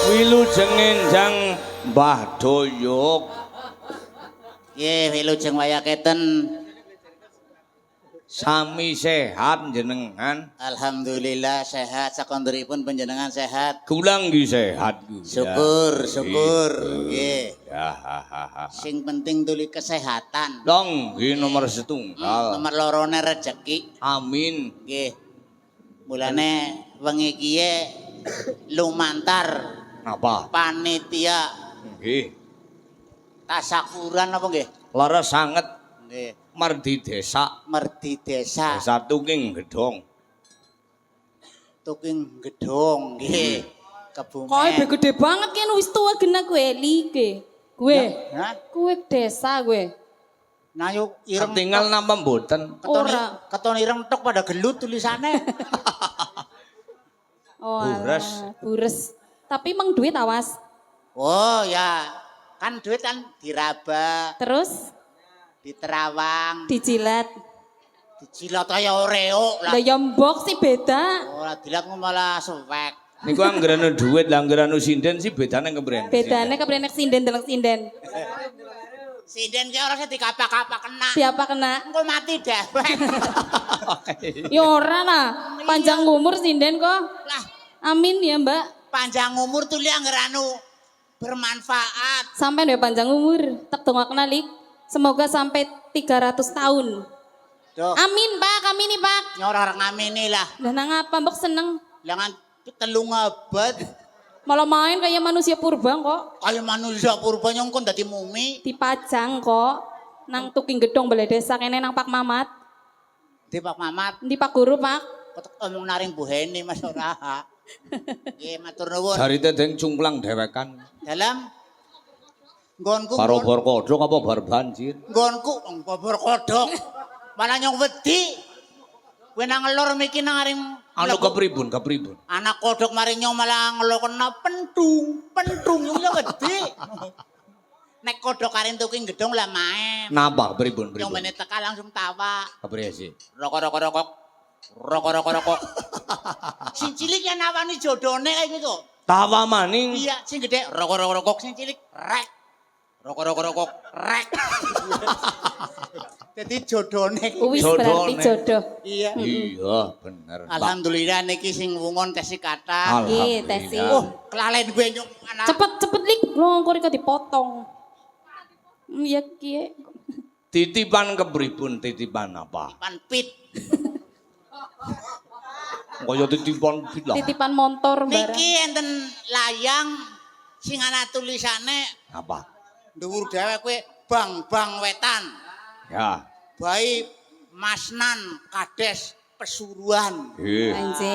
Wilujeng enjang Mbah Doyok. Nggih, wilujeng wayaketen. Sami sehat jenengan. Alhamdulillah sehat, sakonduripun panjenengan sehat. Kula nggih sehat. Syukur. Nggih. Ya, ha. Sing penting tuli kesehatan. Dong, nggih nomor setunggal. Nomor lorone rezeki. Amin. Nggih. Mulane wengi kiye lumantar Napa? panitia Nggih. tasakuran apa nggih? Leres sanget Nggih. Merdi Desa. Merdi desa. Desa Tuking Gedhong. Tuking gedhong nggih. Kebumen. Kowe gede banget kan wis tuwa gena kowe like. Kowe. Hah? Kowe desa kowe. Nah yuk ireng Tinggal napa mboten? keton ireng tok pada gelut tulisane. Oh, Bures. alah, bures. Tapi emang duit awas. Oh ya, kan duit kan diraba, Terus diterawang, dijilat. dicilat kaya Oreo lah. Lah ya mbok sih beda. Ora dilat malah suwek. Niku anggerane duit lah anggerane sinden sih bedane kebrene. Bedane keprenek sinden deleng sinden. Sinden ki ora dikapak-kapak kena. Siapa kena? Engko mati dewek. Ya ora lah. Panjang umur sinden kok. Lah, Amin ya, Mbak. panjang umur tuh li anggeranu bermanfaat. Sampai deh panjang umur. Tak dongakna lik. Semoga sampai 300 tahun. Duh, Amin, Pak. Kami nih, Pak. nyoror ngamini lah. Lah nang apa mbok seneng? Jangan telung abad Malah main kayak manusia purba kok. kaya manusia purba nyong kon dadi mumi. Dipajang kok. Nang Tuking Gedhong Balai Desa kene nang Pak Mamat. Di Pak Mamat, Di Pak Guru, Pak. ketek omong naring Bu Heni Mas ora. Nggih, matur nuwun. Jarite deng cungklang dewekan. Dalam nggonku Karo bor kodhok apa bar banjir? nggonku bobor kodhok. Malah nyong wedi. Kowe nang ngelor miki nang aring Anu kepribun. anak kodhok mari nyong malah ngelo kena pentung nyong ya wedi. Nek kodhok aring Tuking Gedhong lah main. Napa kepribun? Nyong mene teka langsung tawa. Kepriye sih? Rokok. Sing cilik yang nawani jodone kayak gitu. Tawa maning. Iya, sing gede rokok, sing cilik rek. Rokok, rek. Jadi jodone. Wis Jodoh, berarti Nek. jodoh. Iya. Iya, bener. Alhamdulillah niki sing wungon tesi kata. Nggih, tesi. Oh, kelalen gue nyong anak. Cepet lik lo kok dipotong. Iya kiye. Titipan kepribun, titipan apa? Panpit. Kaya titipan pit lah. Titipan motor barang. Niki enten layang sing ana tulisane Apa? dhuwur dhewe kowe bang wetan. Ya. Baik Masnan Kades Pesuruan. Nggih. Anjir.